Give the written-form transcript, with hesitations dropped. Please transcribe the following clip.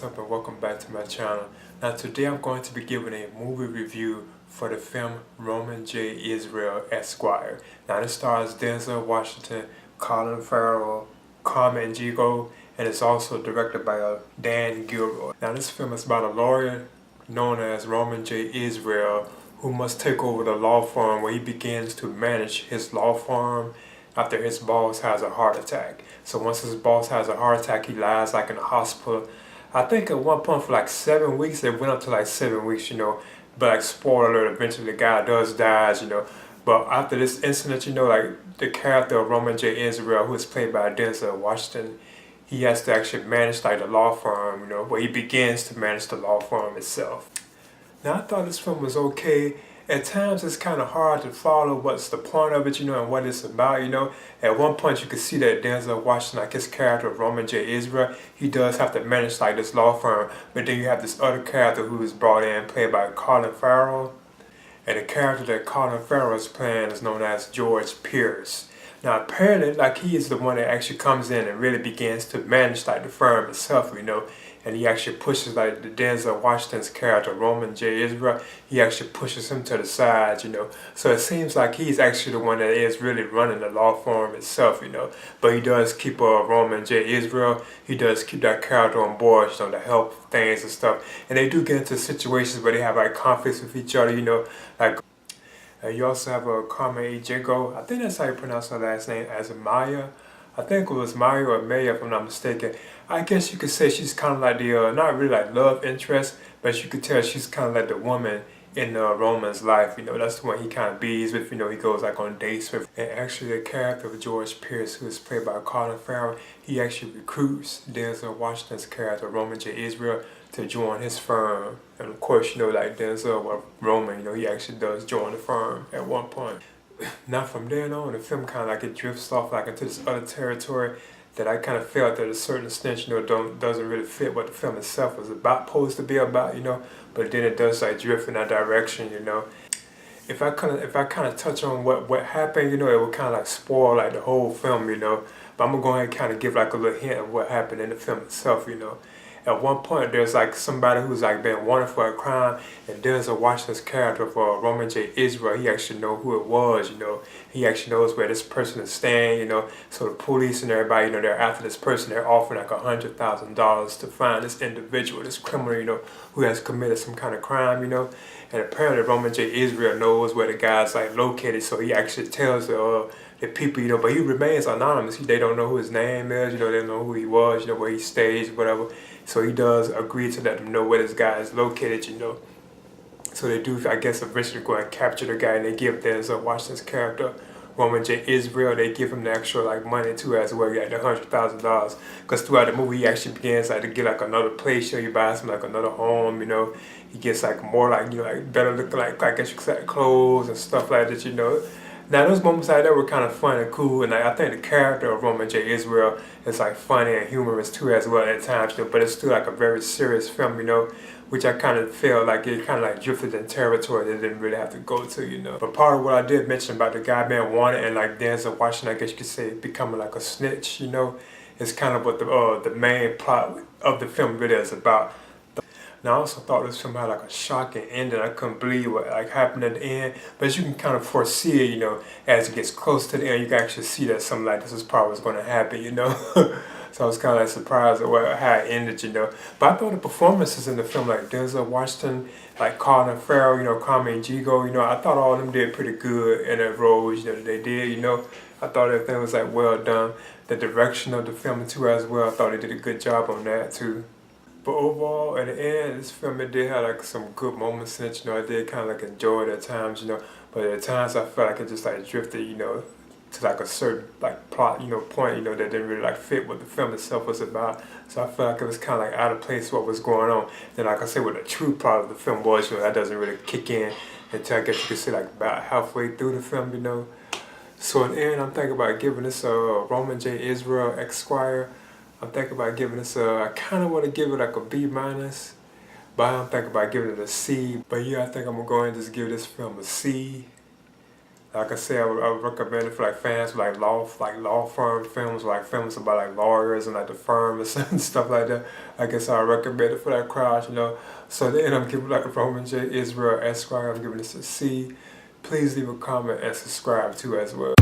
what's up and welcome back to my channel. Now today I'm going to be giving a movie review for the film Roman J. Israel Esquire. Now this stars Denzel Washington, Colin Farrell, Carmen Egigo, and it's also directed by Dan Gilroy. Now this film is about a lawyer known as Roman J. Israel who must take over the law firm where he begins to manage his law firm after his boss has a heart attack. So once his boss has a heart attack, he lies like in a hospital. I think at one point for like 7 weeks, it went up to like 7 weeks, but like spoiler alert, eventually the guy does dies, But after this incident, like the character of Roman J. Israel, who is played by Denzel Washington, he has to actually manage like the law firm, where he begins to manage the law firm itself. Now I thought this film was okay. At times it's kind of hard to follow what's the point of it, and what it's about, At one point you can see that Denzel Washington, like his character of Roman J. Israel, he does have to manage like this law firm, but then you have this other character who is brought in, played by Colin Farrell. And the character that Colin Farrell is playing is known as George Pierce. Now apparently, like he is the one that actually comes in and really begins to manage like the firm itself, and he actually pushes like the Denzel Washington's character, Roman J. Israel, he actually pushes him to the side, So it seems like he's actually the one that is really running the law firm itself, But he does keep Roman J. Israel, he does keep that character on board, to help things and stuff. And they do get into situations where they have like conflicts with each other, like you also have Carmen Egigo. I think that's how you pronounce her last name, as Maya. I think it was Maya or Maya, if I'm not mistaken. I guess you could say she's kind of like the, not really like love interest, but you could tell she's kind of like the woman in Roman's life. That's the one he kind of bees with, he goes like on dates with. And actually the character of George Pierce, who is played by Colin Farrell, he actually recruits Denzel Washington's character, Roman J. Israel, to join his firm. And of course, like Denzel or Roman, he actually does join the firm at one point. Now from then on, the film kind of like it drifts off like into this other territory that I kind of felt that a certain extent, doesn't really fit what the film itself was supposed to be about, but then it does like drift in that direction, If I kind of touch on what happened, it would kind of like spoil like the whole film, But I'm gonna go ahead and kind of give like a little hint of what happened in the film itself, At one point, there's like somebody who's like been wanted for a crime, and Denzel Washington's character for Roman J. Israel, he actually know who it was, He actually knows where this person is staying, So the police and everybody, they're after this person. They're offering like $100,000 to find this individual, this criminal, who has committed some kind of crime, And apparently Roman J. Israel knows where the guy's like located, so he actually tells the people, but he remains anonymous. They don't know who his name is, they don't know who he was, where he stays, whatever. So he does agree to let them know where this guy is located, So they do, I guess, eventually go and capture the guy, and they give Denzel Washington's character, Roman J. Israel, they give him the actual like money too as well, the $100,000. Because throughout the movie, he actually begins like to get like another place, he buys him like another home, He gets like more like, like better looking, like I guess you could say, clothes and stuff like that, Now those moments like that were kind of fun and cool, and like, I think the character of Roman J. Israel is like funny and humorous too as well at times, but it's still like a very serious film, which I kind of feel like it kind of like drifted in territory that didn't really have to go to, But part of what I did mention about the guy being wanted and like Denzel Washington, I guess you could say, becoming like a snitch, is kind of what the main plot of the film really is about. Now I also thought this film had like a shocking ending. I couldn't believe what like happened at the end. But as you can kind of foresee it, as it gets close to the end, you can actually see that something like this is probably what's going to happen, So I was kind of like surprised at how it ended, But I thought the performances in the film, like Denzel Washington, like Colin Farrell, Carmen Egigo, I thought all of them did pretty good in their roles, that they did, I thought everything was like well done. The direction of the film too as well, I thought they did a good job on that too. But overall, at the end, this film, it did have like some good moments in it, I did kind of like enjoy it at times, But at times I felt like it just like drifted, to like a certain like plot, point, that didn't really like fit what the film itself was about. So I felt like it was kind of like out of place what was going on. Then like I said, what the true plot of the film was, that doesn't really kick in until I guess you could say like about halfway through the film, So in the end, I'm thinking about giving this Roman J. Israel Esquire. I'm thinking about giving this I kind of want to give it like a B-, but I'm thinking about giving it a C. But yeah, I think I'm going to go ahead and just give this film a C. Like I said, I would recommend it for like fans like law firm films, like films about like lawyers and like the firm and stuff like that. I guess I recommend it for that crowd, you know. So then I'm giving like Roman J. Israel Esquire. I'm giving this a C. Please leave a comment and subscribe too as well.